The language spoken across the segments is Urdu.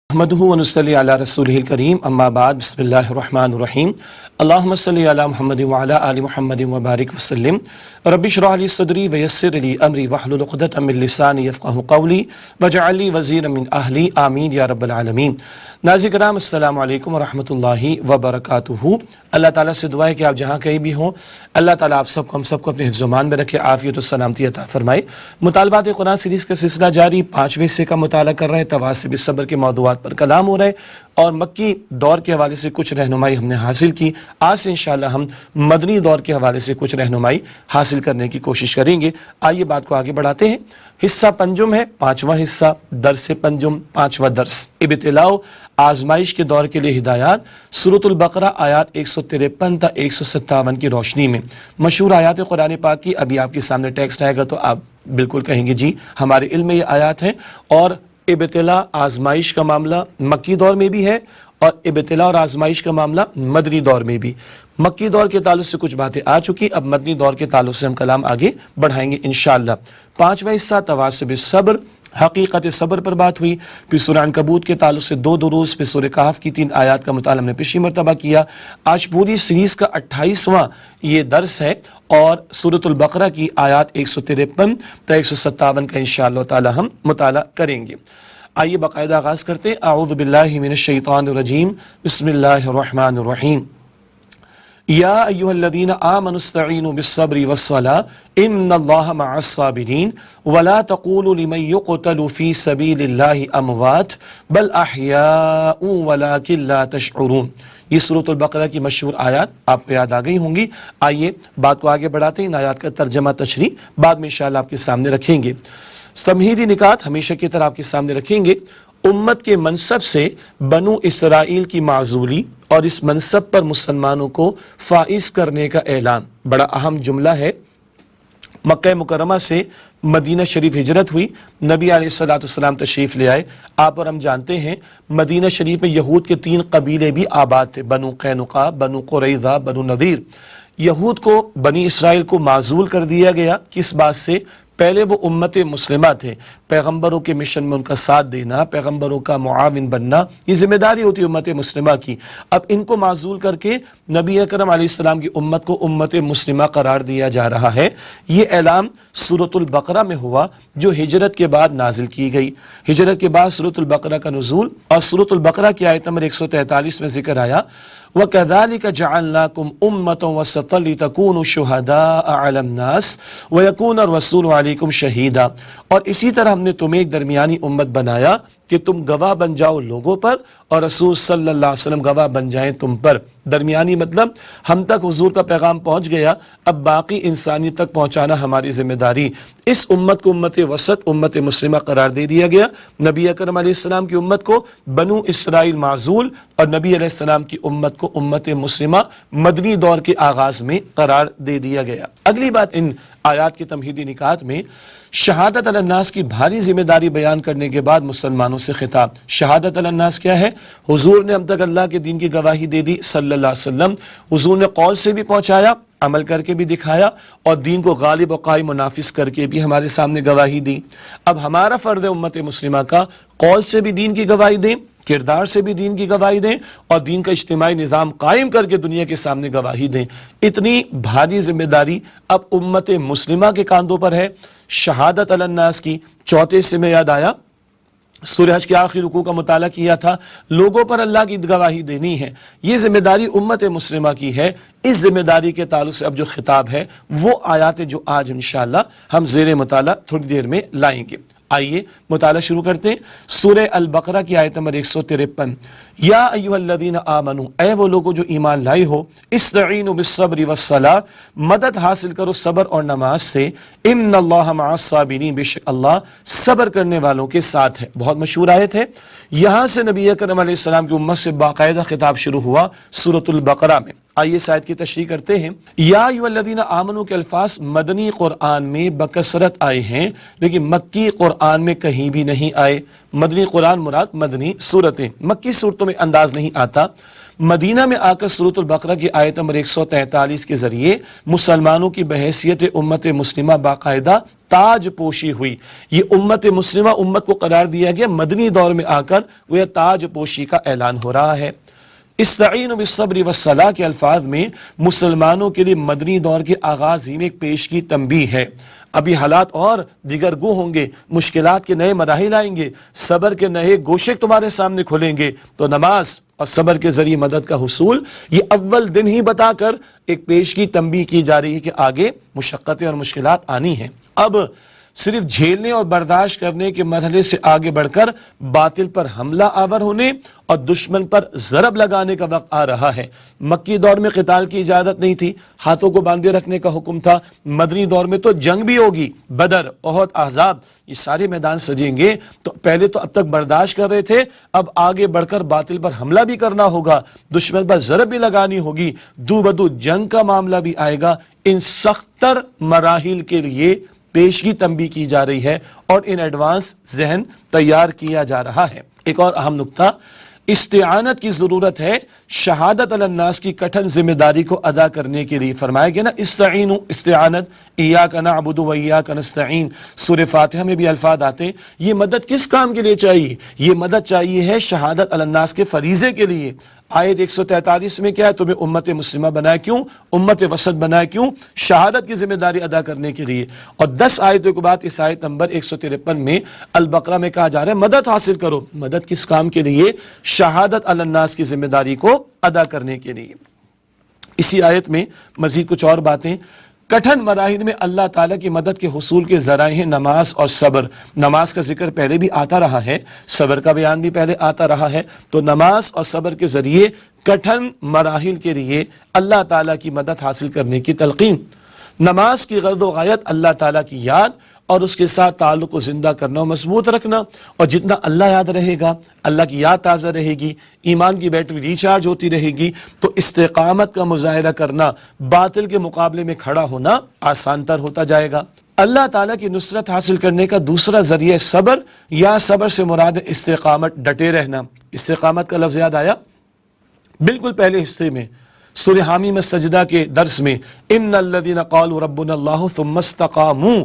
احمدہ ونصلی علی رسولہ الکریم اما بعد بسم اللہ الرحمن الرحیم اللہم صلی علی محمد وعلی آل محمد وبارک وسلم رب اشرح لی صدری ویسر لی امری واحلل عقدۃ من لسانی یفقہوا قولی واجعل لی وزیرا من اہلی آمین یا رب العالمین۔ ناظرین کرام السلام علیکم ورحمۃ اللہ وبرکاتہ۔ اللہ تعالیٰ سے دعا ہے کہ آپ جہاں کہیں بھی ہوں اللہ تعالیٰ آپ سب کو ہم سب کو اپنے حفظ و امان میں رکھے، عافیت و سلامتی عطا فرمائے۔ مطالبات قرآن سیریز کا سلسلہ جاری، 5ویں حصے کا مطالعہ کر رہے ہیں، تواسب الصبر کے موضوعات پر کلام ہو رہا ہے اور مکی دور کے حوالے سے کچھ رہنمائی ہم نے حاصل کی۔ آج سے انشاءاللہ ہم مدنی دور کے حوالے سے کچھ رہنمائی حاصل کرنے کی کوشش کریں گے۔ آئیے بات کو آگے بڑھاتے ہیں۔ حصہ پنجم ہے، 5واں حصہ، درس پنجم، 5واں درس، ابتلاء و آزمائش کے دور کے لیے ہدایات، سورۃ البقرہ آیات 153 تا 157 کی روشنی میں مشہور آیات قرآن پاک کی ابھی آپ کے سامنے ٹیکسٹ آئے گا تو آپ بالکل کہیں گے جی ہمارے علم میں یہ آیات ہیں۔ اور ابتلاء آزمائش کا معاملہ مکی دور میں بھی ہے اور ابتلاء اور آزمائش کا معاملہ مدنی دور میں بھی۔ مکی دور کے تعلق سے کچھ باتیں آ چکی، اب مدنی دور کے تعلق سے ہم کلام آگے بڑھائیں گے انشاءاللہ۔ 5واں حصہ تواسب الصبر، حقیقت صبر پر بات ہوئی، پھر سورہ عنکبوت کے تعلق سے 2 دروس، پھر سورہ کہف کی 3 آیات کا مطالعہ ہم نے پچھلی مرتبہ کیا۔ آج پوری سیریز کا 28واں یہ درس ہے اور سورۃ البقرہ کی آیات 153 تا 157 کا انشاءاللہ تعالی ہم مطالعہ کریں گے۔ آئیے باقاعدہ آغاز کرتے ہیں۔ اعوذ باللہ من الشیطان الرجیم، بسم اللہ الرحمن الرحیم۔ یا ایھا الذین آمنوا استعینوا بالصبر والصلاۃ ان اللہ مع الصابرین ولا تقولوا لمن یقتل فی سبیل اللہ اموات بل احیاء ولکن لا تشعرون۔ یہ سورۃ البقرہ کی مشہور آیات آپ کو یاد آ گئی ہوں گی۔ آئیے بات کو آگے بڑھاتے ہیں، ان آیات کا ترجمہ تشریح بعد میں انشاءاللہ آپ کے سامنے رکھیں گے۔ تمہیدی نکات ہمیشہ کی طرح آپ کے سامنے رکھیں گے۔ امت کے منصب سے بنو اسرائیل کی معزولی اور اس منصب پر مسلمانوں کو فائز کرنے کا اعلان، بڑا اہم جملہ ہے۔ مکہ مکرمہ سے مدینہ شریف ہجرت ہوئی، نبی علیہ الصلوۃ والسلام تشریف لے آئے۔ آپ اور ہم جانتے ہیں مدینہ شریف میں یہود کے 3 قبیلے بھی آباد تھے، بنو قینقاع، بنو قریظہ، بنو نذیر۔ یہود کو بنی اسرائیل کو معزول کر دیا گیا، کس بات سے؟ پہلے وہ امت مسلمہ تھے، پیغمبروں کے مشن میں ان کا ساتھ دینا، پیغمبروں کا معاون بننا، یہ ذمہ داری ہوتی ہے امت مسلمہ کی۔ اب ان کو معزول کر کے نبی اکرم علیہ السلام کی امت کو امت مسلمہ قرار دیا جا رہا ہے۔ یہ اعلان سورۃ البقرہ میں ہوا جو ہجرت کے بعد نازل کی گئی۔ ہجرت کے بعد سورۃ البقرہ کا نزول اور سورۃ البقرہ کی آیت نمبر 143 میں ذکر آیا وَكَذَلِكَ جَعَلْنَاكُمْ أُمَّةً وَسَطًا لِتَكُونُوا شُهَدَاءَ عَلَى النَّاسِ وَيَكُونَ الرَّسُولُ عَلَيْكُمْ شَهِيدًا، اور اسی طرح ہم نے تمہیں ایک درمیانی امت بنایا کہ تم گواہ بن جاؤ لوگوں پر اور رسول صلی اللہ علیہ وسلم گواہ بن جائیں تم پر۔ درمیانی مطلب ہم تک حضور کا پیغام پہنچ گیا، اب باقی انسانیت تک پہنچانا ہماری ذمہ داری۔ اس امت کو امت وسط، امت مسلمہ قرار دے دیا گیا۔ نبی اکرم علیہ السلام کی امت کو بنو اسرائیل معزول اور نبی علیہ السلام کی امت کو امت مسلمہ مدنی دور کے آغاز میں قرار دے دیا گیا۔ اگلی بات ان آیات کی تمہیدی نکات میں شہادت علی الناس کی بھاری ذمہ داری بیان کرنے کے بعد مسلمانوں سے خطاب۔ شہادت علی الناس کیا ہے؟ حضور نے اب تک اللہ کے دین کی گواہی دے دی صلی اللہ علیہ وسلم، حضور نے قول سے بھی پہنچایا، عمل کر کے بھی دکھایا اور دین کو غالب و قائم و نافذ کر کے بھی ہمارے سامنے گواہی دی۔ اب ہمارا فرض ہے امت مسلمہ کا قول سے بھی دین کی گواہی دیں، کردار سے بھی دین کی گواہی دیں اور دین کا اجتماعی نظام قائم کر کے دنیا کے سامنے گواہی دیں۔ اتنی بھاری ذمہ داری اب امت مسلمہ کے کاندھوں پر ہے۔ شہادت علی الناس کی 4 حصے میں یاد آیا، سورہ حج کے آخری رکوع کا مطالعہ کیا تھا، لوگوں پر اللہ کی گواہی دینی ہے، یہ ذمہ داری امت مسلمہ کی ہے۔ اس ذمہ داری کے تعلق سے اب جو خطاب ہے وہ آیات جو آج انشاءاللہ ہم زیر مطالعہ تھوڑی دیر میں لائیں گے۔ آئیے مطالعہ شروع کرتے ہیں۔ سورہ البقرہ کی آیت نمبر 153، یا ایھا الذین آمنوا، اے وہ لوگوں جو ایمان لائے ہو، استعینوا بالصبر والصلاۃ، مدد حاصل کرو صبر اور نماز سے، ان اللہ مع الصابرین، بے شک اللہ صبر کرنے والوں کے ساتھ ہے۔ بہت مشہور آیت ہے۔ یہاں سے نبی اکرم علیہ السلام کی امت سے باقاعدہ خطاب شروع ہوا سورۃ البقرہ میں۔ آئیے اس آیت کی تشریح کرتے ہیں۔ یا ایھا الذین آمنوا کے الفاظ مدنی قرآن میں بکثرت آئے ہیں لیکن مکی قرآن میں کہیں بھی نہیں آئے۔ مدنی قرآن مراد مدنی صورتیں، مکی صورتوں میں انداز نہیں آتا۔ مدینہ میں آ کر سورۃ البقرہ کی آیت نمبر 143 کے ذریعے مسلمانوں کی بحیثیت امت مسلمہ باقاعدہ تاج پوشی ہوئی. یہ امت مسلمہ امت کو قرار دیا گیا مدنی دور میں آ کر وہ تاج پوشی کا اعلان ہو رہا ہے. استعینوا بالصبر والصلاۃ کے الفاظ میں مسلمانوں کے لیے مدنی دور کے آغاز ہی میں ایک پیشگی تنبیہ ہے. ابھی حالات اور دیگر گو ہوں گے، مشکلات کے نئے مراحل آئیں گے، صبر کے نئے گوشے تمہارے سامنے کھلیں گے، تو نماز اور صبر کے ذریعے مدد کا حصول یہ اول دن ہی بتا کر ایک پیشگی تنبیہ کی جا رہی ہے کہ آگے مشقتیں اور مشکلات آنی ہیں. اب صرف جھیلنے اور برداشت کرنے کے مرحلے سے آگے بڑھ کر باطل پر حملہ آور ہونے اور دشمن پر ضرب لگانے کا وقت آ رہا ہے. مکی دور میں قتال کی اجازت نہیں تھی، ہاتھوں کو باندھے رکھنے کا حکم تھا. مدنی دور میں تو جنگ بھی ہوگی، بدر، احد، احزاب، یہ سارے میدان سجیں گے. تو پہلے تو اب تک برداشت کر رہے تھے، اب آگے بڑھ کر باطل پر حملہ بھی کرنا ہوگا، دشمن پر ضرب بھی لگانی ہوگی، دو بدو جنگ کا معاملہ بھی آئے گا. ان سختر مراحل کے لیے پیشگی تنبیہ کی جا رہی ہے اور ان ایڈوانس ذہن تیار کیا جا رہا ہے. ایک اور اہم نکتہ، استعانت کی ضرورت ہے شہادت علی الناس کی کٹھن ذمہ داری کو ادا کرنے کے لیے. فرمایا گیا نا استعینوا، استعانت، ایاک نعبد و ایاک نستعین. سورہ فاتحہ میں بھی الفاظ آتے ہیں. یہ مدد کس کام کے لیے چاہیے؟ یہ مدد چاہیے ہے شہادت علی الناس کے فریضے کے لیے. آیت 143 میں کیا ہے؟ تمہیں امت مسلمہ بنایا کیوں؟ امت وسط بنایا کیوں؟ شہادت کی ذمہ داری ادا کرنے کے لیے. اور 10 آیتوں کے بعد اس آیت نمبر 153 میں البقرہ میں کہا جا رہا ہے مدد حاصل کرو. مدد کس کام کے لیے؟ شہادت علی الناس کی ذمہ داری کو ادا کرنے کے لیے. اسی آیت میں مزید کچھ اور باتیں. کٹھن مراحل میں اللہ تعالیٰ کی مدد کے حصول کے ذرائع ہیں نماز اور صبر. نماز کا ذکر پہلے بھی آتا رہا ہے، صبر کا بیان بھی پہلے آتا رہا ہے. تو نماز اور صبر کے ذریعے کٹھن مراحل کے لیے اللہ تعالیٰ کی مدد حاصل کرنے کی تلقین. نماز کی غرض و غایت اللہ تعالیٰ کی یاد اور اس کے ساتھ تعلق کو زندہ کرنا و مضبوط رکھنا. اور جتنا اللہ یاد رہے گا، اللہ کی یاد تازہ رہے گی، ایمان کی بیٹری ریچارج ہوتی رہے گی، تو استقامت کا مظاہرہ کرنا، باطل کے مقابلے میں کھڑا ہونا آسان تر ہوتا جائے گا. اللہ تعالیٰ کی نصرت حاصل کرنے کا دوسرا ذریعہ صبر، یا صبر سے مراد استقامت، ڈٹے رہنا. استقامت کا لفظ یاد آیا بالکل پہلے حصے میں سورہ حامی میں سجدہ کے درس میں، ان الذین قالوا ربنا اللہ ثم استقاموا.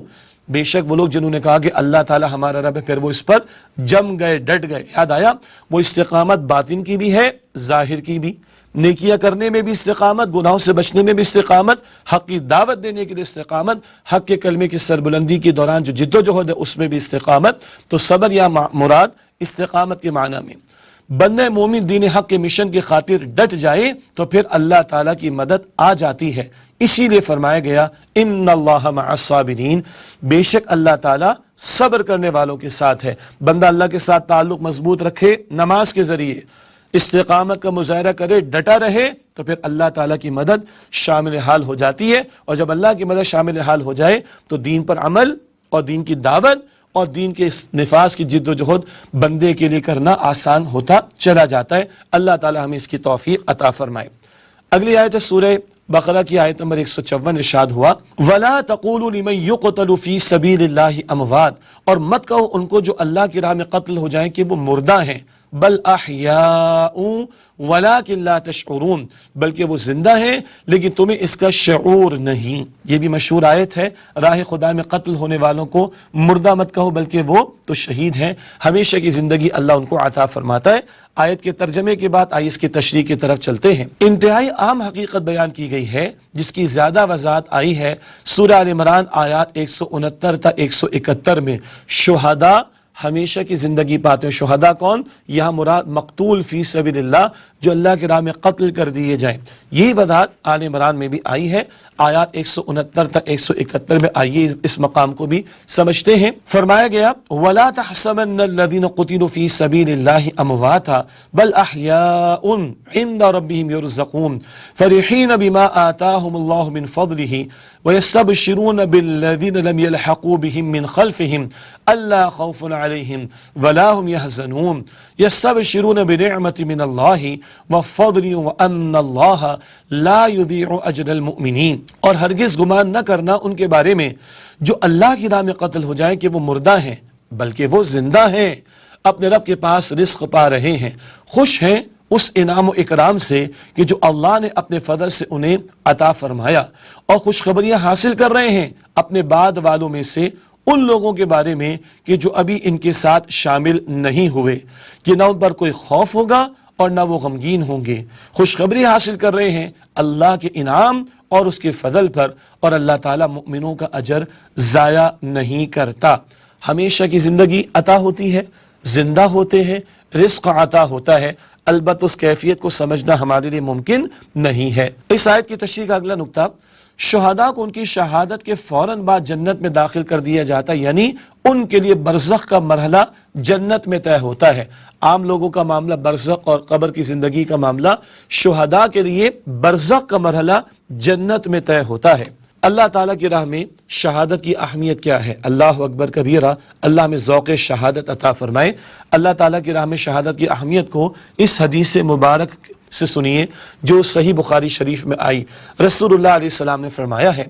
بے شک وہ لوگ جنہوں نے کہا کہ اللہ تعالی ہمارا رب ہے، پھر وہ اس پر جم گئے، ڈٹ گئے. یاد آیا وہ استقامت باطن کی بھی ہے، ظاہر کی بھی. نیکیاں کرنے میں بھی استقامت، گناہوں سے بچنے میں بھی استقامت، حق کی دعوت دینے کے لیے استقامت، حق کے کلمے کی سربلندی کے دوران جو جد و جہد ہے اس میں بھی استقامت. تو صبر یا مراد استقامت کے معنی میں بندہ مومن دین حق کے مشن کی خاطر ڈٹ جائے تو پھر اللہ تعالیٰ کی مدد آ جاتی ہے. اسی لیے فرمایا گیا ان اللہ مع الصابرین، بے شک اللہ تعالیٰ صبر کرنے والوں کے ساتھ ہے. بندہ اللہ کے ساتھ تعلق مضبوط رکھے، نماز کے ذریعے استقامت کا مظاہرہ کرے، ڈٹا رہے، تو پھر اللہ تعالیٰ کی مدد شامل حال ہو جاتی ہے. اور جب اللہ کی مدد شامل حال ہو جائے تو دین پر عمل اور دین کی دعوت اور دین کے نفاذ کی جد و جہد بندے کے لیے کرنا آسان ہوتا چلا جاتا ہے. اللہ تعالیٰ ہمیں اس کی توفیق عطا فرمائے. اگلی آیت ہے سورہ بقرہ کی آیت نمبر 154. ارشاد ہوا وَلَا تَقُولُوا لِمَن يُقْتَلُ فِي سَبِيلِ اللَّهِ أَمْوَاتٌ، اور مت کہو ان کو جو اللہ کی راہ میں قتل ہو جائیں کہ وہ مردہ ہیں، بل احیاء ولکن لا تشعرون، بلکہ وہ زندہ ہیں لیکن تمہیں اس کا شعور نہیں. یہ بھی مشہور آیت ہے. راہ خدا میں قتل ہونے والوں کو مردہ مت کہو بلکہ وہ تو شہید ہیں، ہمیشہ کی زندگی اللہ ان کو عطا فرماتا ہے. آیت کے ترجمے کے بعد آئیے اس کی تشریح کی طرف چلتے ہیں. انتہائی عام حقیقت بیان کی گئی ہے جس کی زیادہ وضاحت آئی ہے سورہ آل عمران آیات 169 تا 171 میں. شہداء ہمیشہ کی زندگی پاتے ہیں. شہداء کون؟ یہاں مراد مقتول فی سبیل اللہ، جو اللہ کے راہ میں قتل کر دیے جائیں. یہی وضاحت آل عمران میں بھی آئی ہے آیات 169 تا 171 میں. آئیے اس مقام کو بھی سمجھتے ہیں. فرمایا گیا وَلَا تَحْسَبَنَّ الَّذِينَ قُتِلُوا فِي سَبِيلِ اللَّهِ أَمْوَاتًا بَلْ أَحْيَاءٌ عِندَ رَبِّهِمْ يُرْزَقُونَ فَرِحِينَ بِمَا آتَاهُمُ اللَّهُ مِنْ فَضْلِهِ وَيَسْتَبْشِرُونَ بِالَّذِينَ لَمْ يَلْحَقُوا بِهِمْ مِنْ خَلْفِهِمْ أَلَّا خَوْفٌ عَلَيْهِمْ وَلَا هُمْ يَحْزَنُونَ يَسْتَبْشِرُونَ بِنِعْمَةٍ مِنَ اللَّهِ وَفَضْلٍ وَأَنَّ اللَّهَ لَا يُضِيعُ أَجْرَ الْمُؤْمِنِينَ، اور ہرگز گمان نہ کرنا ان کے بارے میں جو اللہ کی راہ میں قتل ہو جائیں کہ وہ مردہ ہیں، بلکہ وہ زندہ ہیں، اپنے رب کے پاس رزق پا رہے ہیں، خوش ہیں اس انعام و اکرام سے کہ جو اللہ نے اپنے فضل سے انہیں عطا فرمایا، اور خوشخبریاں حاصل کر رہے ہیں اپنے بعد والوں میں سے ان لوگوں کے بارے میں کہ جو ابھی ان کے ساتھ شامل نہیں ہوئے، کہ نہ ان پر کوئی خوف ہوگا اور نہ وہ غمگین ہوں گے۔ خوشخبری حاصل کر رہے ہیں اللہ کے انعام اور اس کے فضل پر، اور اللہ تعالیٰ مؤمنوں کا اجر ضائع نہیں کرتا۔ ہمیشہ کی زندگی عطا ہوتی ہے، زندہ ہوتے ہیں، رزق عطا ہوتا ہے، البتہ اس کیفیت کو سمجھنا ہمارے لیے ممکن نہیں ہے۔ اس آیت کی تشریح کا اگلا نقطہ، شہداء کو ان کی شہادت کے فوراً بعد جنت میں داخل کر دیا جاتا ہے، یعنی ان کے لیے برزخ کا مرحلہ جنت میں طے ہوتا ہے۔ عام لوگوں کا معاملہ برزخ اور قبر کی زندگی کا معاملہ، شہداء کے لیے برزخ کا مرحلہ جنت میں طے ہوتا ہے۔ اللہ تعالیٰ کی راہ میں شہادت کی اہمیت کیا ہے؟ اللہ اکبر کبیرہ، اللہ ہمیں ذوق شہادت عطا فرمائے۔ اللہ تعالیٰ کی راہ میں شہادت کی اہمیت کو اس حدیث مبارک سے سنیے جو صحیح بخاری شریف میں آئی۔ رسول اللہ علیہ السلام نے فرمایا ہے،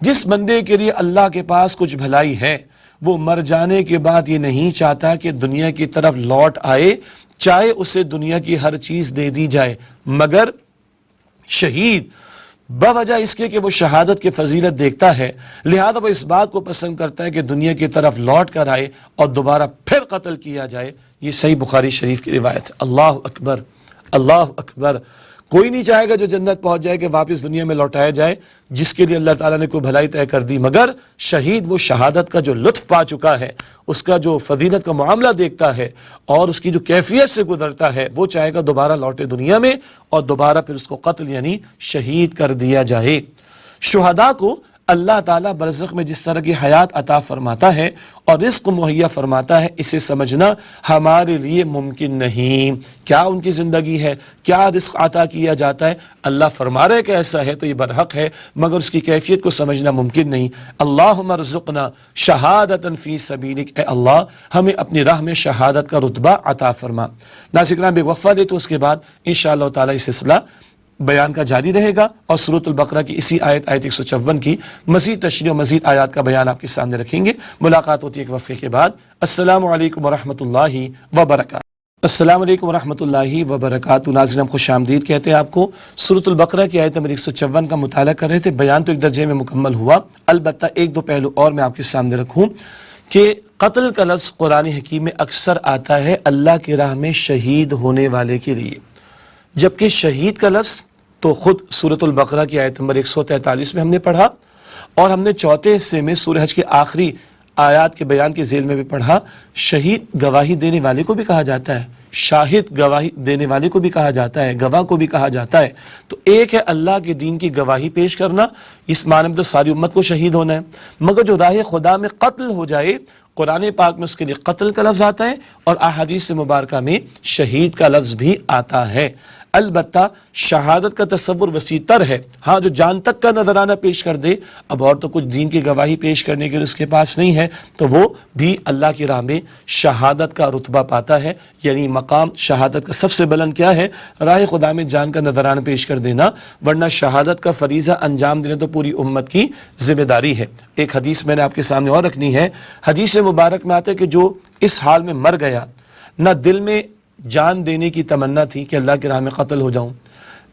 جس بندے کے لیے اللہ کے پاس کچھ بھلائی ہے، وہ مر جانے کے بعد یہ نہیں چاہتا کہ دنیا کی طرف لوٹ آئے، چاہے اسے دنیا کی ہر چیز دے دی جائے، مگر شہید بوجہ اس کے کہ وہ شہادت کی فضیلت دیکھتا ہے، لہذا وہ اس بات کو پسند کرتا ہے کہ دنیا کی طرف لوٹ کر آئے اور دوبارہ پھر قتل کیا جائے۔ یہ صحیح بخاری شریف کی روایت ہے۔ اللہ اکبر، اللہ اکبر۔ کوئی نہیں چاہے گا جو جنت پہنچ جائے کہ واپس دنیا میں لوٹایا جائے، جس کے لیے اللہ تعالیٰ نے کوئی بھلائی طے کر دی، مگر شہید وہ شہادت کا جو لطف پا چکا ہے، اس کا جو فضیلت کا معاملہ دیکھتا ہے اور اس کی جو کیفیت سے گزرتا ہے، وہ چاہے گا دوبارہ لوٹے دنیا میں اور دوبارہ پھر اس کو قتل یعنی شہید کر دیا جائے۔ شہداء کو اللہ تعالیٰ برزخ میں جس طرح کی حیات عطا فرماتا ہے اور رزق مہیا فرماتا ہے، اسے سمجھنا ہمارے لیے ممکن نہیں۔ کیا ان کی زندگی ہے، کیا رزق عطا کیا جاتا ہے، اللہ فرما رہے کہ ایسا ہے تو یہ برحق ہے، مگر اس کی کیفیت کو سمجھنا ممکن نہیں۔ اللہم ارزقنا شہادتا فی سبیلک، اے اللہ ہمیں اپنی راہ میں شہادت کا رتبہ عطا فرما۔ ناظرین کرام، ایک وقفہ لے تو اس کے بعد انشاءاللہ تعالیٰ یہ سلسلہ بیان کا جاری رہے گا اور سورۃ البقرہ کی اسی آیت 154 کی مزید تشریح و مزید آیات کا بیان آپ کے سامنے رکھیں گے۔ ملاقات ہوتی ہے ایک وقفے کے بعد۔ السلام علیکم ورحمۃ اللہ وبرکاتہ۔ السلام علیکم ورحمۃ اللہ وبرکاتہ۔ ناظرین ہم خوش آمدید کہتے ہیں آپ کو۔ سورۃ البقرہ کی آیت نمبر 154 کا مطالعہ کر رہے تھے، بیان تو ایک درجے میں مکمل ہوا، البتہ ایک دو پہلو اور میں آپ کے سامنے رکھوں کہ قتل کا لفظ قرآن حکیم میں اکثر آتا ہے اللہ کی راہ میں شہید ہونے والے کے لیے، جبکہ شہید کا لفظ تو خود سورۃ البقرہ کی آیت نمبر 143 میں ہم نے پڑھا، اور ہم نے چوتھے حصے میں سورہ حج کے آخری آیات کے بیان کے ذیل میں بھی پڑھا، شہید گواہی دینے والے کو بھی کہا جاتا ہے، شاہد گواہی دینے والے کو بھی کہا جاتا ہے، گواہ کو بھی کہا جاتا ہے۔ تو ایک ہے اللہ کے دین کی گواہی پیش کرنا، اس معنی میں تو ساری امت کو شہید ہونا ہے، مگر جو راہ خدا میں قتل ہو جائے، قرآن پاک میں اس کے لیے قتل کا لفظ آتا ہے اور احادیث مبارکہ میں شہید کا لفظ بھی آتا ہے۔ البتہ شہادت کا تصور وسیع تر ہے، ہاں جو جان تک کا نذرانہ پیش کر دے، اب اور تو کچھ دین کی گواہی پیش کرنے کے لیے اس کے پاس نہیں ہے، تو وہ بھی اللہ کی راہ میں شہادت کا رتبہ پاتا ہے۔ یعنی مقام شہادت کا سب سے بلند کیا ہے؟ راہ خدا میں جان کا نذرانہ پیش کر دینا، ورنہ شہادت کا فریضہ انجام دینا تو پوری امت کی ذمہ داری ہے۔ ایک حدیث میں نے آپ کے سامنے اور رکھنی ہے، حدیث مبارک میں آتا ہے کہ جو اس حال میں مر گیا، نہ دل میں جان دینے کی تمنا تھی کہ اللہ کی راہ میں قتل ہو جاؤں،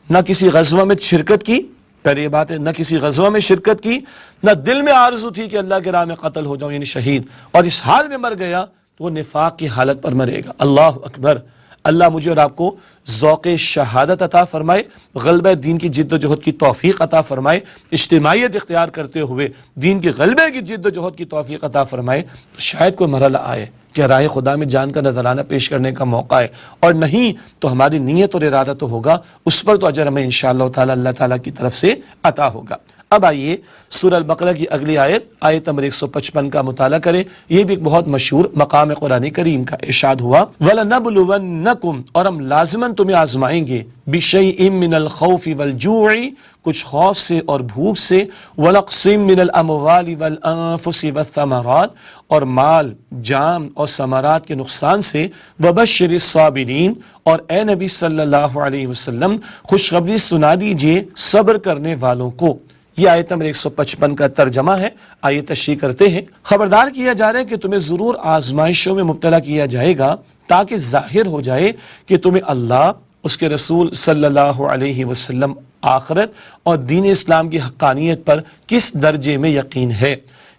نہ کسی غزوہ میں شرکت کی، پہلے یہ بات ہے، نہ کسی غزوہ میں شرکت کی، نہ دل میں آرزو تھی کہ اللہ کی راہ میں قتل ہو جاؤں یعنی شہید، اور اس حال میں مر گیا تو وہ نفاق کی حالت پر مرے گا۔ اللہ اکبر۔ اللہ مجھے اور آپ کو ذوق شہادت عطا فرمائے، غلبہ دین کی جد و جہد کی توفیق عطا فرمائے، اجتماعیت اختیار کرتے ہوئے دین کے غلبے کی جد و جہد کی توفیق عطا فرمائے۔ شاید کوئی مرحلہ آئے کہ راہ خدا میں جان کا نذرانہ پیش کرنے کا موقع ہے، اور نہیں تو ہماری نیت اور ارادہ تو ہوگا، اس پر تو اجر ہمیں انشاءاللہ تعالی اللہ تعالیٰ کی طرف سے عطا ہوگا۔ اب آئیے سورہ البقرہ کی اگلی آیت، آیت نمبر 155 کا مطالعہ کریں۔ یہ بھی ایک بہت مشہور مقام قرآن کریم کا ارشاد ہوا، وَلَنَبْلُوَنَّكُمْ، اور ہم لازماً تمہیں آزمائیں گے، بِشَيْءٍ مِّنَ الْخَوْفِ وَالْجُوعِ، کچھ خوف سے اور بھوک سے، وَنَقْصٍ مِّنَ الْأَمْوَالِ وَالْأَنفُسِ وَالثَّمَرَاتِ، اور مال، جان اور ثمرات کے نقصان سے، وَبَشِّرِ الصَّابِرِينَ، اور اے نبی صلی اللہ علیہ وسلم خوشخبری سنا دیجئے صبر کرنے والوں کو۔ یہ آیت نمبر 155 کا ترجمہ ہے۔ آئیے تشریح کرتے ہیں۔ خبردار کیا جا رہا ہے کہ تمہیں ضرور آزمائشوں میں مبتلا کیا جائے گا، تاکہ ظاہر ہو جائے کہ تمہیں اللہ، اس کے رسول صلی اللہ علیہ وسلم، آخرت اور دین اسلام کی حقانیت پر کس درجے میں یقین ہے۔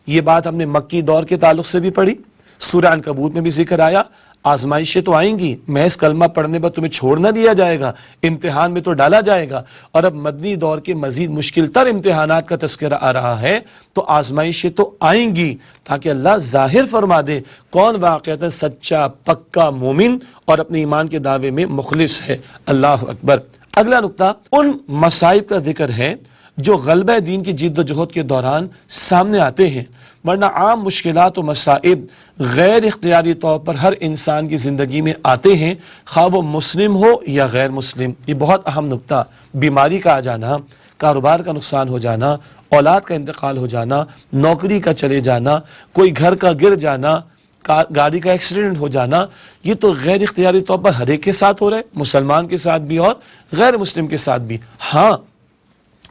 یہ بات ہم نے مکی دور کے تعلق سے بھی پڑھی، سورہ عنکبوت میں بھی ذکر آیا، آزمائشیں تو آئیں گی، محض کلمہ پڑھنے پر تمہیں چھوڑ نہ دیا جائے گا، امتحان میں تو ڈالا جائے گا۔ اور اب مدنی دور کے مزید مشکل تر امتحانات کا تذکرہ آ رہا ہے، تو آزمائشیں تو آئیں گی تاکہ اللہ ظاہر فرما دے کون واقعتاً سچا پکا مومن اور اپنے ایمان کے دعوے میں مخلص ہے۔ اللہ اکبر۔ اگلا نقطہ ان مصائب کا ذکر ہے جو غلبہ دین کی جد و جہد کے دوران سامنے آتے ہیں، ورنہ عام مشکلات و مصائب غیر اختیاری طور پر ہر انسان کی زندگی میں آتے ہیں، خواہ وہ مسلم ہو یا غیر مسلم۔ یہ بہت اہم نقطہ، بیماری کا آ جانا، کاروبار کا نقصان ہو جانا، اولاد کا انتقال ہو جانا، نوکری کا چلے جانا، کوئی گھر کا گر جانا، گاڑی کا ایکسیڈنٹ ہو جانا، یہ تو غیر اختیاری طور پر ہر ایک کے ساتھ ہو رہا ہے، مسلمان کے ساتھ بھی اور غیر مسلم کے ساتھ بھی۔ ہاں،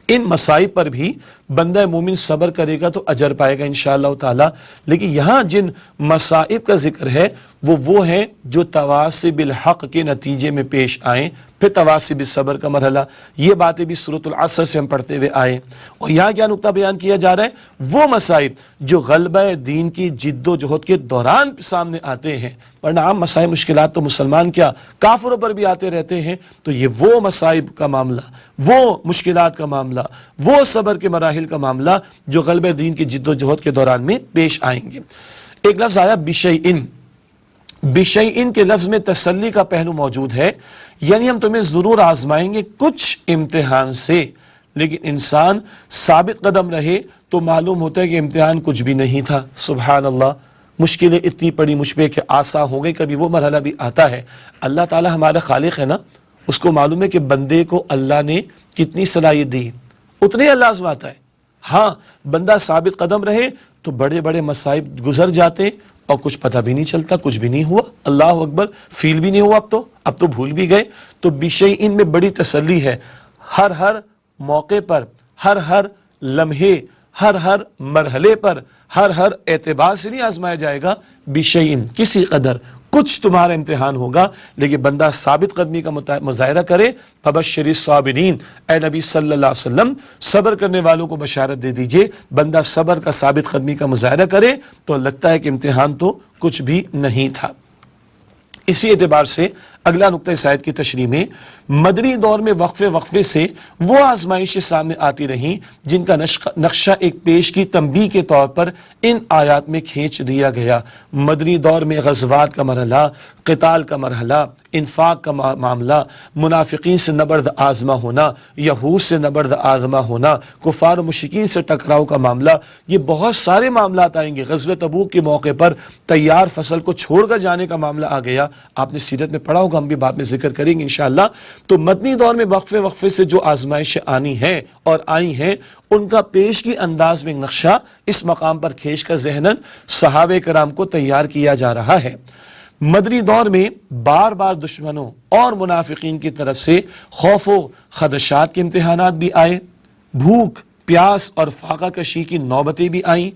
ان مصائب پر بھی بندہ مومن صبر کرے گا تو اجر پائے گا انشاءاللہ تعالی، لیکن یہاں جن مصائب کا ذکر ہے وہ ہیں جو تواصی بالحق کے نتیجے میں پیش آئیں، پھر تواصی بالصبر کا مرحلہ، یہ باتیں بھی سورۃ العصر سے ہم پڑھتے ہوئے آئے۔ اور یہاں کیا نقطہ بیان کیا جا رہا ہے؟ وہ مصائب جو غلبہ دین کی جد و جہد کے دوران سامنے آتے ہیں، ورنہ عام مسائل مشکلات تو مسلمان کیا کافروں پر بھی آتے رہتے ہیں۔ تو یہ وہ مصائب کا معاملہ، وہ مشکلات کا معاملہ، وہ صبر کے مراحل کا معاملہ جو غلبہ دین کی جد و جہد کے دوران میں پیش آئیں گے۔ ایک لفظ آیا بشیئن، بشیئن کے لفظ میں تسلی کا پہلو موجود ہے، یعنی ہم تمہیں ضرور آزمائیں گے کچھ امتحان سے، لیکن انسان ثابت قدم رہے تو معلوم ہوتا ہے کہ امتحان کچھ بھی نہیں تھا۔ سبحان اللہ، مشکلیں اتنی پڑی مجھ پہ کہ آسا ہو گئی، کبھی وہ مرحلہ بھی آتا ہے۔ اللہ تعالی ہمارا خالق ہے نا، اس کو معلوم ہے کہ بندے کو اللہ نے کتنی صلاحیت دی، اتنے اللہ آزماتا ہے۔ ہاں، بندہ ثابت قدم رہے تو بڑے بڑے مصائب گزر جاتے اور کچھ پتہ بھی نہیں چلتا، کچھ بھی نہیں ہوا، اللہ اکبر، فیل بھی نہیں ہوا، اب تو بھول بھی گئے۔ تو بشیئن میں بڑی تسلی ہے، ہر موقع پر، ہر لمحے، ہر مرحلے پر، ہر اعتبار سے نہیں آزمایا جائے گا، بشیئن کسی قدر کچھ تمہارا امتحان ہوگا، لیکن بندہ ثابت قدمی کا مظاہرہ کرے۔ فبشر الصابرین، اے نبی صلی اللہ علیہ وسلم صبر کرنے والوں کو بشارت دے دیجئے، بندہ صبر کا ثابت قدمی کا مظاہرہ کرے تو لگتا ہے کہ امتحان تو کچھ بھی نہیں تھا۔ اسی اعتبار سے اگلا نقطہ اس آیت کی تشریح میں، مدنی دور میں وقفے سے وہ آزمائشیں سامنے آتی رہیں جن کا نقشہ ایک پیش کی تنبیہ کے طور پر ان آیات میں کھینچ دیا گیا۔ مدنی دور میں غزوات کا مرحلہ، قتال کا مرحلہ، انفاق کا معاملہ، منافقین سے نبرد آزما ہونا، یہود سے نبرد آزما ہونا، کفار و مشرکین سے ٹکراؤ کا معاملہ، یہ بہت سارے معاملات آئیں گے۔ غزوہ تبوک کے موقع پر تیار فصل کو چھوڑ کر جانے کا معاملہ آ گیا، آپ نے سیرت میں پڑھا ہوگا، ہم بھی بعد میں ذکر کریں گے انشاءاللہ۔ تو مدنی دور میں وقفے سے جو آزمائشیں آنی ہیں اور آئی ہیں، ان کا پیش کی انداز میں ایک نقشہ اس مقام پر کھینچ کر ذہناً صحابہ کرام کو تیار کیا جا رہا ہے۔ مدنی دور میں بار بار دشمنوں اور منافقین کی طرف سے خوف و خدشات کے امتحانات بھی آئے، بھوک، پیاس اور فاقہ کشی کی نوبتیں بھی آئیں،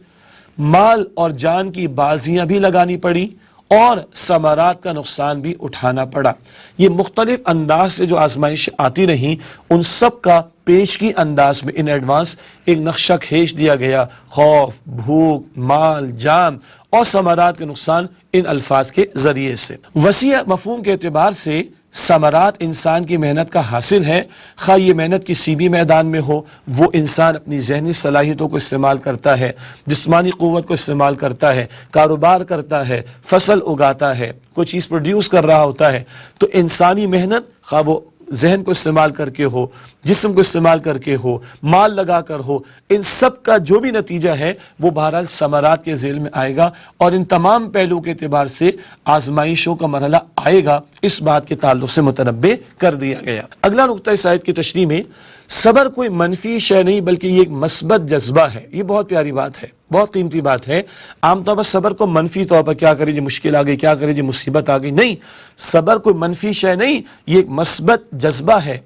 مال اور جان کی بازیاں بھی لگانی پڑی اور ثمرات کا نقصان بھی اٹھانا پڑا۔ یہ مختلف انداز سے جو آزمائشیں آتی رہیں، ان سب کا پیش کی انداز میں ان ایڈوانس ایک نقشہ کھینچ دیا گیا، خوف، بھوک، مال، جان اور ثمرات کے نقصان ان الفاظ کے ذریعے سے۔ وسیع مفہوم کے اعتبار سے ثمرات انسان کی محنت کا حاصل ہے، خواہ یہ محنت کسی بھی میدان میں ہو، وہ انسان اپنی ذہنی صلاحیتوں کو استعمال کرتا ہے، جسمانی قوت کو استعمال کرتا ہے، کاروبار کرتا ہے، فصل اگاتا ہے، کوئی چیز پروڈیوس کر رہا ہوتا ہے، تو انسانی محنت خواہ وہ ذہن کو استعمال کر کے ہو، جسم کو استعمال کر کے ہو، مال لگا کر ہو، ان سب کا جو بھی نتیجہ ہے وہ بہرحال ثمرات کے ذیل میں آئے گا، اور ان تمام پہلو کے اعتبار سے آزمائشوں کا مرحلہ آئے گا، اس بات کے تعلق سے متنبہ کر دیا گیا۔ اگلا نقطہ اس آیت کی تشریح میں، صبر کوئی منفی شے نہیں بلکہ یہ ایک مثبت جذبہ ہے۔ یہ بہت پیاری بات ہے، بہت قیمتی بات ہے۔ عام طور پر صبر کو منفی طور پر کیا کرے جی مشکل آ گئی، کیا کرے جی مصیبت آ گئی، نہیں، صبر کوئی منفی شے نہیں، یہ ایک مثبت جذبہ ہے۔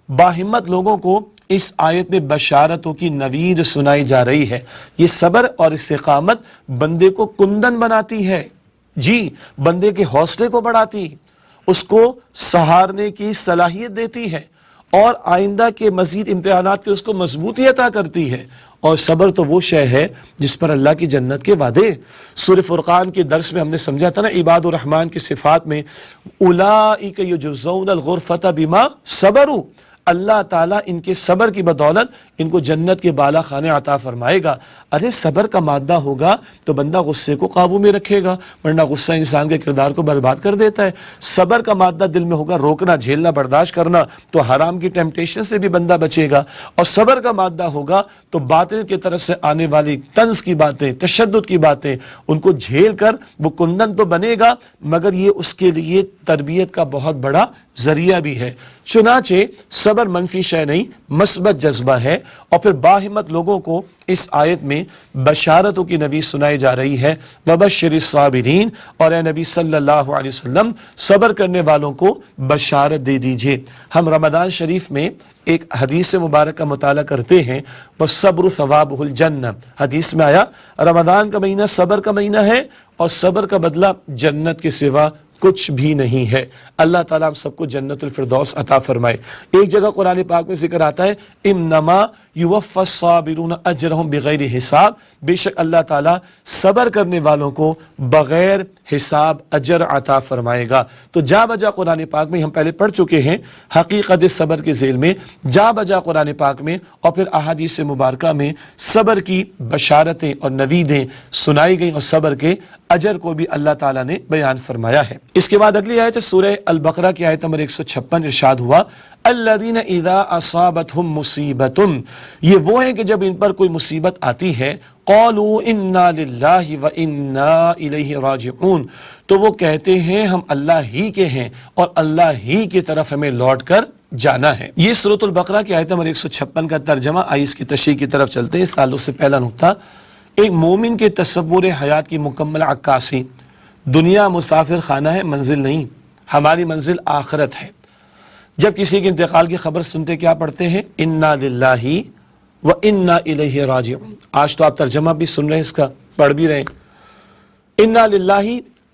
باہمت لوگوں کو اس آیت میں بشارتوں کی نوید سنائی جا رہی ہے۔ یہ صبر اور استقامت بندے کو کندن بناتی ہے، جی، بندے کے حوصلے کو بڑھاتی، اس کو سہارنے کی صلاحیت دیتی ہے، اور آئندہ کے مزید امتحانات کی اس کو مضبوطی عطا کرتی ہے، اور صبر تو وہ شے ہے جس پر اللہ کی جنت کے وعدے۔ سورہ فرقان کے درس میں ہم نے سمجھا تھا نا، عباد الرحمن کی صفات میں اولئک یجزون الغرفۃ بما صبروا، اللہ تعالیٰ ان کے صبر کی بدولت ان کو جنت کے بالا خانے عطا فرمائے گا۔ ارے صبر کا مادہ ہوگا تو بندہ غصے کو قابو میں رکھے گا، ورنہ غصہ انسان کے کردار کو برباد کر دیتا ہے۔ صبر کا مادہ دل میں ہوگا، روکنا، جھیلنا، برداشت کرنا، تو حرام کی ٹیمپٹیشن سے بھی بندہ بچے گا۔ اور صبر کا مادہ ہوگا تو باطل کی طرف سے آنے والی طنز کی باتیں، تشدد کی باتیں، ان کو جھیل کر وہ کندن تو بنے گا، مگر یہ اس کے لیے تربیت کا بہت بڑا ذریعہ بھی ہے۔ چنانچہ صبر منفی شے نہیں، مثبت جذبہ ہے۔ اور پھر باہمت لوگوں کو اس آیت میں بشارتوں کی نوید سنائی جا رہی ہے، وبشر الصابرین، اور اے نبی صلی اللہ علیہ وسلم صبر کرنے والوں کو بشارت دے دیجئے۔ ہم رمضان شریف میں ایک حدیث مبارک کا مطالعہ کرتے ہیں، وَالصَّبْرُ ثَوَابُهُ الْجَنَّةُ، حدیث میں آیا رمضان کا مہینہ صبر کا مہینہ ہے اور صبر کا بدلہ جنت کے سوا کچھ بھی نہیں ہے۔ اللہ تعالیٰ ہم سب کو جنت الفردوس عطا فرمائے۔ ایک جگہ قرآن پاک میں ذکر آتا ہے، انما یوفی الصابرون اجرہم بغیر حساب، بے شک اللہ تعالیٰ صبر کرنے والوں کو بغیر حساب اجر عطا فرمائے گا۔ تو جا بجا قرآن پاک میں ہم پہلے پڑھ چکے ہیں حقیقت صبر کے ذیل میں، جا بجا قرآن پاک میں اور پھر احادیث مبارکہ میں صبر کی بشارتیں اور نویدیں سنائی گئیں، اور صبر کے اجر کو بھی اللہ تعالیٰ نے بیان فرمایا ہے۔ اس کے بعد اگلی آیت سورہ البقرہ کی آیت نمبر 156، ارشاد ہوا الذین اذا اصابتہم مصیبۃ، یہ وہ ہیں کہ جب ان پر کوئی مصیبت آتی ہے، قالوا انا للہ وانا الیہ راجعون، تو وہ کہتے ہیں ہم اللہ ہی کے ہیں اور اللہ ہی کی طرف ہمیں لوٹ کر جانا ہے۔ یہ سورۃ البقرہ کی آیت نمبر 156 کا ترجمہ۔ آئیے اس کی تشریح کی طرف چلتے ہیں۔ اس تعلق سے پہلا نقطہ، ایک مومن کے تصور حیات کی مکمل عکاسی۔ دنیا مسافر خانہ ہے، منزل نہیں، ہماری منزل آخرت ہے۔ جب کسی کے انتقال کی خبر سنتے کیا پڑھتے ہیں؟ انا للہ وانا الیہ راجعون۔ آج تو آپ ترجمہ بھی سن رہے ہیں، اس کا پڑھ بھی رہے ہیں۔ انا للہ،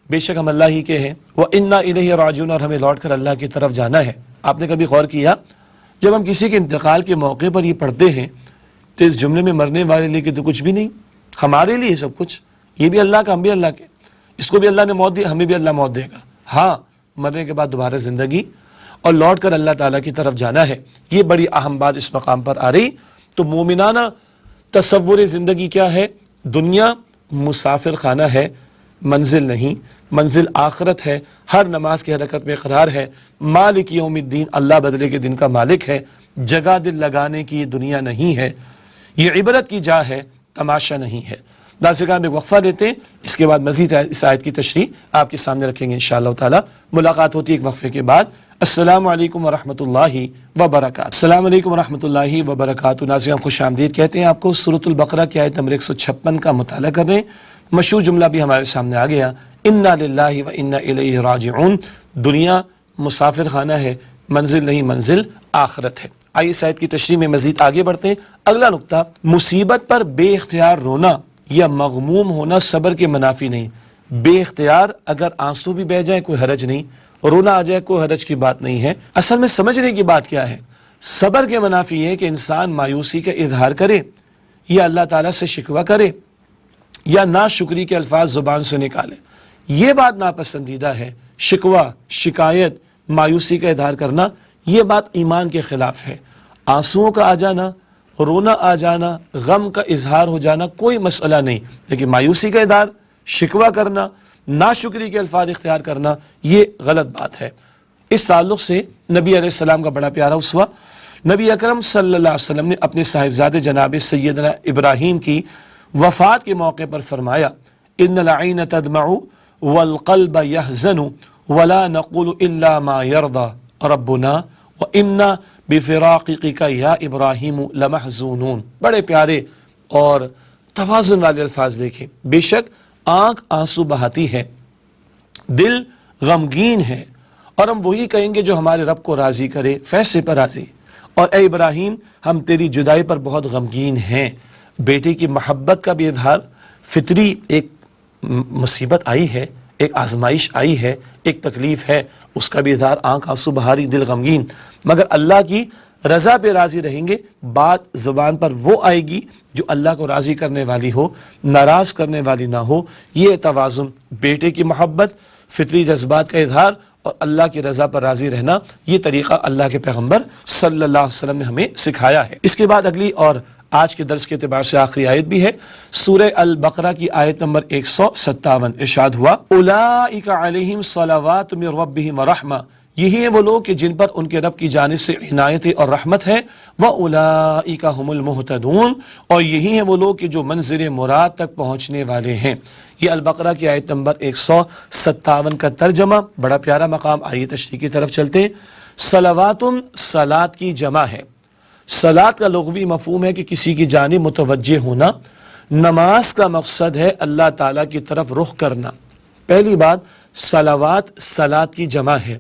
بے شک ہم اللہ ہی کے ہیں، وانا الیہ راجعون، اور ہمیں لوٹ کر اللہ کی طرف جانا ہے۔ آپ نے کبھی غور کیا جب ہم کسی کے انتقال کے موقع پر یہ پڑھتے ہیں تو اس جملے میں مرنے والے لیے کہ تو کچھ بھی نہیں، ہمارے لیے سب کچھ، یہ بھی اللہ کا، ہم بھی اللہ کے، اس کو بھی اللہ نے موت دی، ہمیں بھی اللہ موت دے گا۔ ہاں، مرنے کے بعد دوبارہ زندگی اور لوٹ کر اللہ تعالیٰ کی طرف جانا ہے۔ یہ بڑی اہم بات اس مقام پر آ رہی۔ تو مومنانہ تصور زندگی کیا ہے؟ دنیا مسافر خانہ ہے، منزل نہیں، منزل آخرت ہے۔ ہر نماز کی حرکت میں قرار ہے، مالک یوم الدین، اللہ بدلے کے دن کا مالک ہے۔ جگہ دل لگانے کی یہ دنیا نہیں ہے، یہ عبرت کی جا ہے، تماشا نہیں ہے۔ ناظرین ایک وقفہ دیتے ہیں، اس کے بعد مزید اس آیت کی تشریح آپ کے سامنے رکھیں گے انشاءاللہ تعالی۔ ملاقات ہوتی ہے ایک وقفے کے بعد۔ السلام علیکم ورحمۃ اللہ وبرکاتہ۔ السلام علیکم ورحمۃ اللہ وبرکاتہ۔ ناظرین خوش آمدید کہتے ہیں آپ کو۔ سورۃ البقرہ کی آیت نمبر 156 کا مطالعہ کر رہے ہیں۔ مشہور جملہ بھی ہمارے سامنے آ گیا، انا للہ وانا الیہ راجعون۔ دنیا مسافر خانہ ہے، منزل نہیں، منزل آخرت ہے۔ آئیے اس آیت کی تشریح میں مزید آگے بڑھتے ہیں۔ اگلا نقطہ، مصیبت پر بے اختیار رونا یا مغموم ہونا صبر کے منافی نہیں۔ بے اختیار اگر آنسو بھی بہہ جائیں کوئی حرج نہیں، رونا آ جائے کوئی حرج کی بات نہیں ہے۔ اصل میں سمجھنے کی بات کیا ہے؟ صبر کے منافی ہے کہ انسان مایوسی کا اظہار کرے یا اللہ تعالیٰ سے شکوہ کرے یا ناشکری کے الفاظ زبان سے نکالے، یہ بات ناپسندیدہ ہے۔ شکوہ، شکایت، مایوسی کا اظہار کرنا، یہ بات ایمان کے خلاف ہے۔ آنسوؤں کا آ جانا، رونا آ جانا، غم کا اظہار ہو جانا کوئی مسئلہ نہیں، لیکن مایوسی کا اظہار، شکوہ کرنا، ناشکری کے الفاظ اختیار کرنا، یہ غلط بات ہے۔ اس تعلق سے نبی علیہ السلام کا بڑا پیارا اسوہ نبی اکرم صلی اللہ علیہ وسلم نے اپنے صاحبزادے جناب سیدنا ابراہیم کی وفات کے موقع پر فرمایا، ان العین تدمع والقلب يحزن ولا نقول الا ما يرضى ربنا وانا بفراقك یا ابراہیم لمحزونون۔ بڑے پیارے اور توازن والے الفاظ دیکھیں۔ بے شک آنکھ آنسو بہاتی ہے، دل غمگین ہے، اور ہم وہی کہیں گے جو ہمارے رب کو راضی کرے، فیصلے پر راضی۔ اور اے ابراہیم، ہم تیری جدائی پر بہت غمگین ہیں۔ بیٹے کی محبت کا بھی اظہار، فطری ایک مصیبت آئی ہے، ایک آزمائش آئی ہے، ایک تکلیف ہے، اس کا بھی اظہار، آنکھ آنسو بہاری، دل غمگین، مگر اللہ کی رضا پہ راضی رہیں گے، بات زبان پر وہ آئے گی جو اللہ کو راضی کرنے والی ہو، ناراض کرنے والی نہ ہو۔ یہ توازن، بیٹے کی محبت، فطری جذبات کا اظہار اور اللہ کی رضا پر راضی رہنا، یہ طریقہ اللہ کے پیغمبر صلی اللہ علیہ وسلم نے ہمیں سکھایا ہے۔ اس کے بعد اگلی اور آج کے درس کے اعتبار سے آخری آیت بھی ہے، سورہ البقرہ کی آیت نمبر 157، ارشاد ہوا اولئک علیہم صلوات من ربہم ورحمہ، یہی ہیں وہ لوگ کہ جن پر ان کے رب کی جانب سے عنایت اور رحمت ہے، وَأُولَئِكَ هُمُ الْمُهْتَدُونَ، اور یہی ہیں وہ لوگ کہ جو منزل مراد تک پہنچنے والے ہیں۔ یہ البقرہ کی آیت نمبر 157 کا ترجمہ، بڑا پیارا مقام، آئیے تشریح کی طرف چلتے ہیں۔ صلواتم، صلاۃ کی جمع ہے۔ صلاۃ کا لغوی مفہوم ہے کہ کسی کی جانب متوجہ ہونا، نماز کا مقصد ہے اللہ تعالیٰ کی طرف رخ کرنا۔ پہلی بات، صلوات صلاۃ کی جمع ہے۔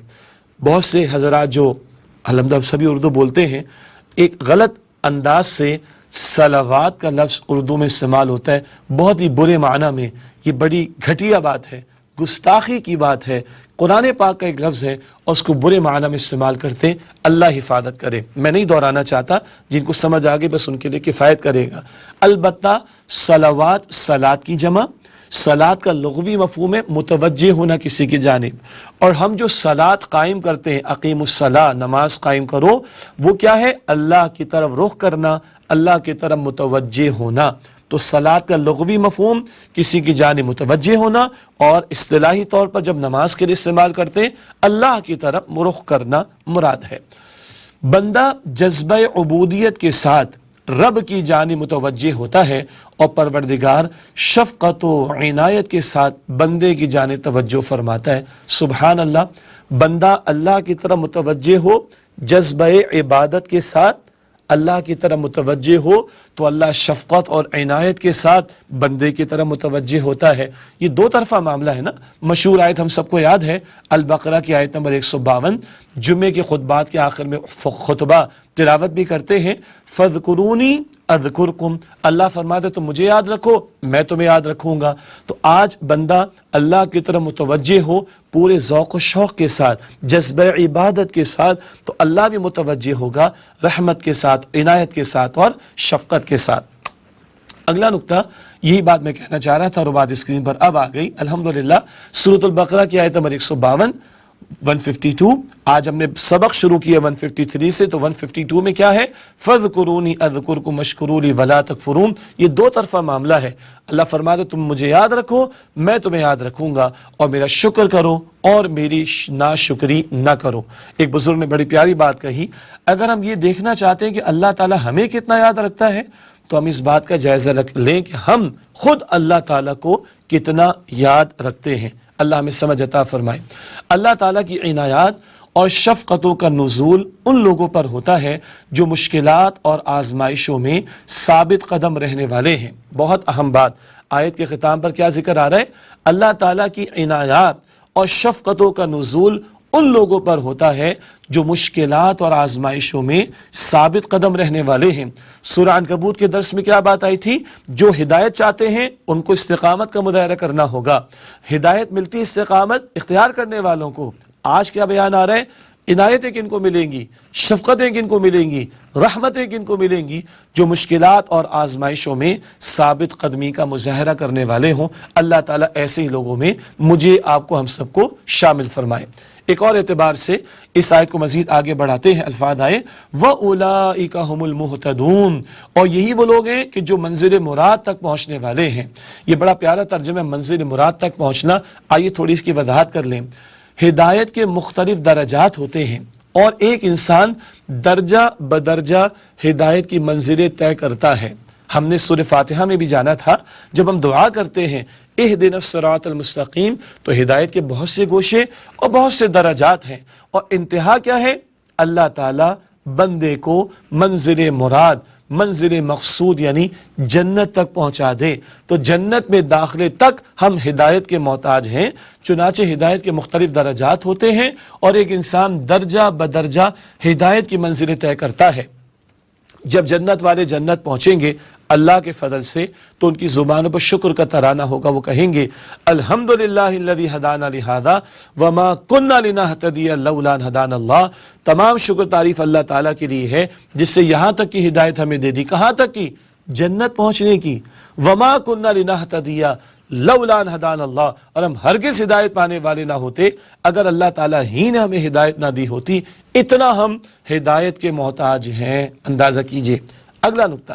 بہت سے حضرات جو الحمدللہ سبھی اردو بولتے ہیں، ایک غلط انداز سے صلوات کا لفظ اردو میں استعمال ہوتا ہے، بہت ہی برے معنی میں۔ یہ بڑی گھٹیا بات ہے، گستاخی کی بات ہے۔ قرآن پاک کا ایک لفظ ہے اور اس کو برے معنی میں استعمال کرتے ہیں، اللہ حفاظت کرے۔ میں نہیں دہرانا چاہتا، جن کو سمجھ آگے بس ان کے لیے کفایت کرے گا۔ البتہ صلوات صلاۃ کی جمع، صلاۃ کا لغوی مفہوم ہے متوجہ ہونا کسی کی جانب، اور ہم جو صلاۃ قائم کرتے ہیں، اقیم الصلاۃ، نماز قائم کرو، وہ کیا ہے؟ اللہ کی طرف رخ کرنا، اللہ کی طرف متوجہ ہونا۔ تو صلاۃ کا لغوی مفہوم کسی کی جانب متوجہ ہونا، اور اصطلاحی طور پر جب نماز کے لیے استعمال کرتے ہیں، اللہ کی طرف رخ کرنا مراد ہے۔ بندہ جذبہ عبودیت کے ساتھ رب کی جانب متوجہ ہوتا ہے، اور پروردگار شفقت و عنایت کے ساتھ بندے کی جانب توجہ فرماتا ہے۔ سبحان اللہ، بندہ اللہ کی طرف متوجہ ہو، جذبہ عبادت کے ساتھ اللہ کی طرف متوجہ ہو تو اللہ شفقت اور عنایت کے ساتھ بندے کی طرف متوجہ ہوتا ہے۔ یہ دو طرفہ معاملہ ہے نا۔ مشہور آیت ہم سب کو یاد ہے، البقرہ کی آیت نمبر 152، جمعے کے خطبات کے آخر میں خطبہ تلاوت بھی کرتے ہیں، فَاذْكُرُونِي اذکرکم، اللہ فرماتے تم مجھے یاد رکھو میں تمہیں یاد رکھوں گا۔ تو آج بندہ اللہ کی طرف متوجہ ہو پورے ذوق و شوق کے ساتھ، جذبہ عبادت کے ساتھ، تو اللہ بھی متوجہ ہوگا رحمت کے ساتھ، عنایت کے ساتھ اور شفقت کے ساتھ۔ اگلا نقطہ، یہی بات میں کہنا چاہ رہا تھا اور بات اسکرین پر اب آ گئی الحمدللہ۔ سورۃ البقرہ کی آیت نمبر 152، 152، آج ہم نے سبق شروع کیا 153 سے، تو 152 میں کیا ہے؟ فَاذْكُرُونِي أَذْكُرْكُمْ وَاشْكُرُوا لِي وَلَا تَكْفُرُونَ۔ یہ دو طرفہ معاملہ ہے۔ اللہ فرماتے تم مجھے یاد رکھو میں تمہیں یاد رکھوں گا، اور میرا شکر کرو اور میری ناشکری نہ کرو۔ ایک بزرگ نے بڑی پیاری بات کہی، اگر ہم یہ دیکھنا چاہتے ہیں کہ اللہ تعالیٰ ہمیں کتنا یاد رکھتا ہے، تو ہم اس بات کا جائزہ لیں کہ ہم خود اللہ تعالیٰ کو کتنا یاد رکھتے ہیں۔ اللہ ہمیں سمجھ عطا فرمائے۔ اللہ تعالیٰ کی عنایات اور شفقتوں کا نزول ان لوگوں پر ہوتا ہے جو مشکلات اور آزمائشوں میں ثابت قدم رہنے والے ہیں۔ بہت اہم بات، آیت کے ختام پر کیا ذکر آ رہا ہے؟ اللہ تعالیٰ کی عنایات اور شفقتوں کا نزول ان لوگوں پر ہوتا ہے جو مشکلات اور آزمائشوں میں ثابت قدم رہنے والے ہیں۔ سورہ عنکبوت کے درس میں کیا بات آئی تھی؟ جو ہدایت چاہتے ہیں ان کو استقامت کا مظاہرہ کرنا ہوگا۔ ہدایت ملتی استقامت اختیار کرنے والوں کو۔ آج کیا بیان آ رہا ہے؟ عنایتیں کن کو ملیں گی، شفقتیں کن کو ملیں گی، رحمتیں کن کو ملیں گی؟ جو مشکلات اور آزمائشوں میں ثابت قدمی کا مظاہرہ کرنے والے ہوں۔ اللہ تعالیٰ ایسے ہی لوگوں میں مجھے، آپ کو، ہم سب کو شامل فرمائے۔ ایک اور اعتبار سے اس آیت کو مزید آگے بڑھاتے ہیں، الفاظ آئے وَأُولَئِكَ هُمُ الْمُهْتَدُونَ، اور یہی وہ لوگ ہیں کہ جو منزل مراد تک پہنچنے والے ہیں۔ یہ بڑا پیارا ترجمہ ہے، منزل مراد تک پہنچنا۔ آئیے تھوڑی اس کی وضاحت کر لیں۔ ہدایت کے مختلف درجات ہوتے ہیں، اور ایک انسان درجہ بدرجہ ہدایت کی منزلیں طے کرتا ہے۔ ہم نے سورہ فاتحہ میں بھی جانا تھا، جب ہم دعا کرتے ہیں اہدنا الصراط المستقیم، تو ہدایت کے بہت سے گوشے اور بہت سے درجات ہیں، اور انتہا کیا ہے؟ اللہ تعالیٰ بندے کو منزل مراد، منزل مقصود یعنی جنت تک پہنچا دے۔ تو جنت میں داخلے تک ہم ہدایت کے محتاج ہیں۔ چنانچہ ہدایت کے مختلف درجات ہوتے ہیں، اور ایک انسان درجہ بدرجہ ہدایت کی منزلیں طے کرتا ہے۔ جب جنت والے جنت پہنچیں گے، اللہ کے فضل سے تو ان کی زبانوں پر شکر کا ترانہ ہوگا، وہ کہیں گے الحمدللہ الذی ہدانا لہذا وما کنا لنہتدی لولا ان ہدانا اللہ۔ تمام شکر تعریف اللہ تعالیٰ کے لیے ہے جس سے یہاں تک کی ہدایت ہمیں دے دی، کہاں تک کی؟ جنت پہنچنے کی۔ وما کنا لنہتدی لولا ان ہدانا اللہ، اور ہم ہرگز ہدایت پانے والے نہ ہوتے اگر اللہ تعالیٰ ہی نے ہمیں ہدایت نہ دی ہوتی۔ اتنا ہم ہدایت کے محتاج ہیں، اندازہ کیجئے۔ اگلا نکتہ،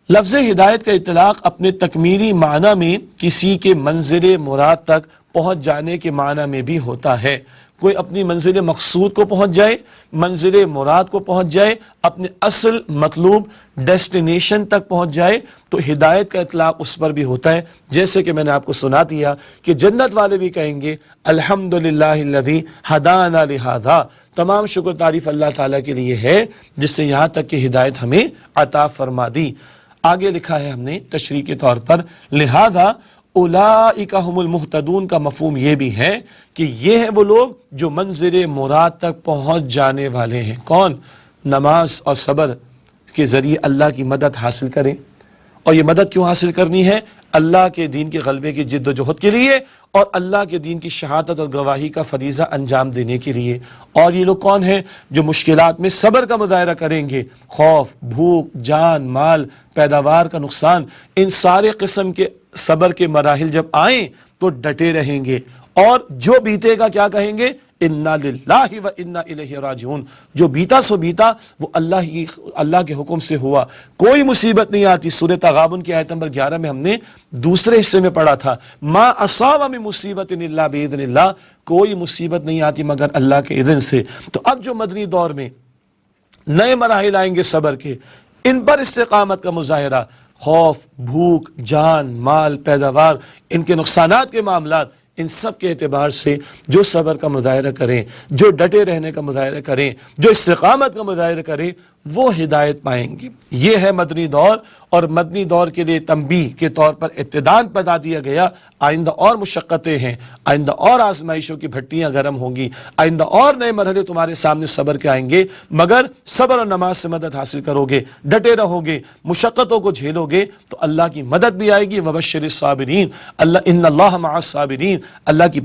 لفظ ہدایت کا اطلاق اپنے تکمیلی معنی میں کسی کے منزل مراد تک پہنچ جانے کے معنی میں بھی ہوتا ہے۔ کوئی اپنی منزل مقصود کو پہنچ جائے، منزل مراد کو پہنچ جائے، اپنے اصل مطلوب ڈیسٹینیشن تک پہنچ جائے تو ہدایت کا اطلاق اس پر بھی ہوتا ہے۔ جیسے کہ میں نے آپ کو سنا دیا کہ جنت والے بھی کہیں گے الحمدللہ الذی ہدانا لہذا، تمام شکر تعریف اللہ تعالیٰ کے لیے ہے جس سے یہاں تک کہ ہدایت ہمیں عطا فرما دی۔ آگے لکھا ہے ہم نے تشریح کے طور پر لہذا اولئک ھم المہتدون کا مفہوم یہ بھی ہے کہ یہ ہیں وہ لوگ جو منزل مراد تک پہنچ جانے والے ہیں۔ کون؟ نماز اور صبر کے ذریعے اللہ کی مدد حاصل کریں۔ اور یہ مدد کیوں حاصل کرنی ہے؟ اللہ کے دین کے غلبے کی جد و جہد کے لیے اور اللہ کے دین کی شہادت اور گواہی کا فریضہ انجام دینے کے لیے۔ اور یہ لوگ کون ہیں؟ جو مشکلات میں صبر کا مظاہرہ کریں گے، خوف، بھوک، جان، مال، پیداوار کا نقصان، ان سارے قسم کے صبر کے مراحل جب آئیں تو ڈٹے رہیں گے، اور جو بیتے گا کیا کہیں گے؟ انا للہ و انا الیہ راجعون، جو بیتا سو بیتا وہ اللہ کے حکم سے ہوا، کوئی مصیبت نہیں آتی۔ سورہ تغابن کی آیت نمبر 11 میں ہم نے دوسرے حصے میں پڑھا تھا ما اصاب من مصیبت الا باذن اللہ، کوئی مصیبت نہیں آتی مگر اللہ کے اذن سے۔ تو اب جو مدنی دور میں نئے مراحل آئیں گے صبر کے، ان پر استقامت کا مظاہرہ، خوف، بھوک، جان، مال، پیداوار، ان کے نقصانات کے معاملات، ان سب کے اعتبار سے جو صبر کا مظاہرہ کریں، جو ڈٹے رہنے کا مظاہرہ کریں، جو استقامت کا مظاہرہ کریں، وہ ہدایت پائیں گے۔ یہ ہے مدنی دور، اور مدنی دور کے لیے تنبیہ کے طور پر ابتداً بتا دیا گیا آئندہ اور مشقتیں ہیں، آئندہ اور آزمائشوں کی بھٹیاں گرم ہوں گی، آئندہ اور نئے مرحلے تمہارے سامنے صبر کے آئیں گے، مگر صبر اور نماز سے مدد حاصل کرو گے، ڈٹے رہو گے، مشقتوں کو جھیلو گے تو اللہ کی مدد بھی آئے گی۔ وبشر الصابرین، ان اللہ مع الصابرین، اللہ کی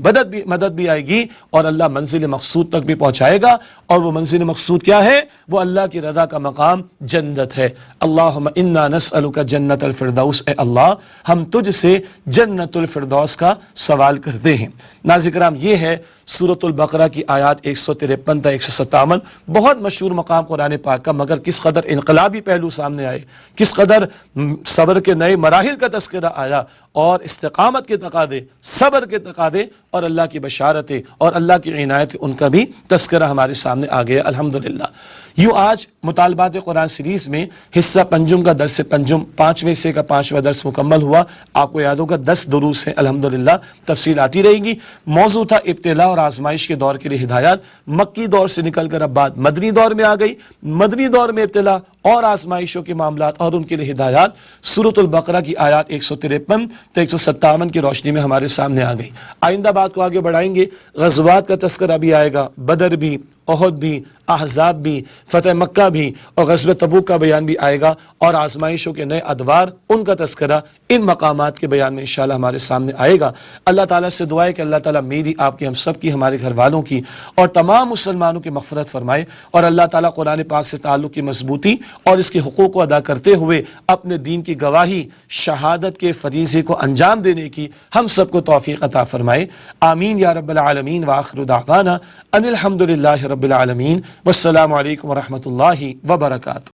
مدد بھی آئے گی اور اللہ منزل مقصود تک بھی پہنچائے گا۔ اور وہ منزل مقصود کیا ہے؟ وہ اللہ کی رضا کا مقام جنت ہے۔ اللہم انا نسألک جنت الفردوس، اے اللہ ہم تجھ سے جنت الفردوس کا سوال کرتے ہیں۔ ناظرین کرام، یہ ہے سورۃ البقرہ کی آیات 153 تا 157، بہت مشہور مقام قرآن پاک کا، مگر کس قدر انقلابی پہلو سامنے آئے، کس قدر صبر کے نئے مراحل کا تذکرہ آیا، اور استقامت کے تقاضے، صبر کے تقاضے، اور اللہ کی بشارتیں اور اللہ کی عنایت، ان کا بھی تذکرہ ہمارے سامنے آ گیا الحمدللہ۔ یوں آج مطالبات قرآن سیریز میں حصہ پنجم کا درس پنجم، 5ویں حصے کا 5واں درس مکمل ہوا۔ آپ کو یاد ہوگا 10 دروس ہیں الحمدللہ، تفصیل آتی رہے گی۔ موضوع تھا ابتلا اور آزمائش کے دور کے لیے ہدایات۔ مکی دور سے نکل کر اب بات مدنی دور میں آ گئی، مدنی دور میں ابتلا اور آزمائشوں کے معاملات اور ان کے لیے ہدایات سورۃ البقرہ کی آیات 153 تا 157 کی روشنی میں ہمارے سامنے آ گئی۔ آئندہ بات کو آگے بڑھائیں گے، غزوات کا تذکرہ بھی آئے گا، بدر بھی، احد بھی، احزاب بھی، فتح مکہ بھی، اور غزوہ تبوک کا بیان بھی آئے گا، اور آزمائشوں کے نئے ادوار، ان کا تذکرہ ان مقامات کے بیان میں انشاءاللہ ہمارے سامنے آئے گا۔ اللہ تعالیٰ سے دعا ہے کہ اللہ تعالیٰ میری، آپ کی، ہم سب کی، ہمارے گھر والوں کی اور تمام مسلمانوں کی مغفرت فرمائے، اور اللہ تعالیٰ قرآن پاک سے تعلق کی مضبوطی اور اس کے حقوق کو ادا کرتے ہوئے اپنے دین کی گواہی، شہادت کے فریضے کو انجام دینے کی ہم سب کو توفیق عطا فرمائے، آمین یا رب العالمین۔ وآخر دعوانا ان الحمدللہ رب العالمین، والسلام علیکم ورحمۃ اللہ وبرکاتہ۔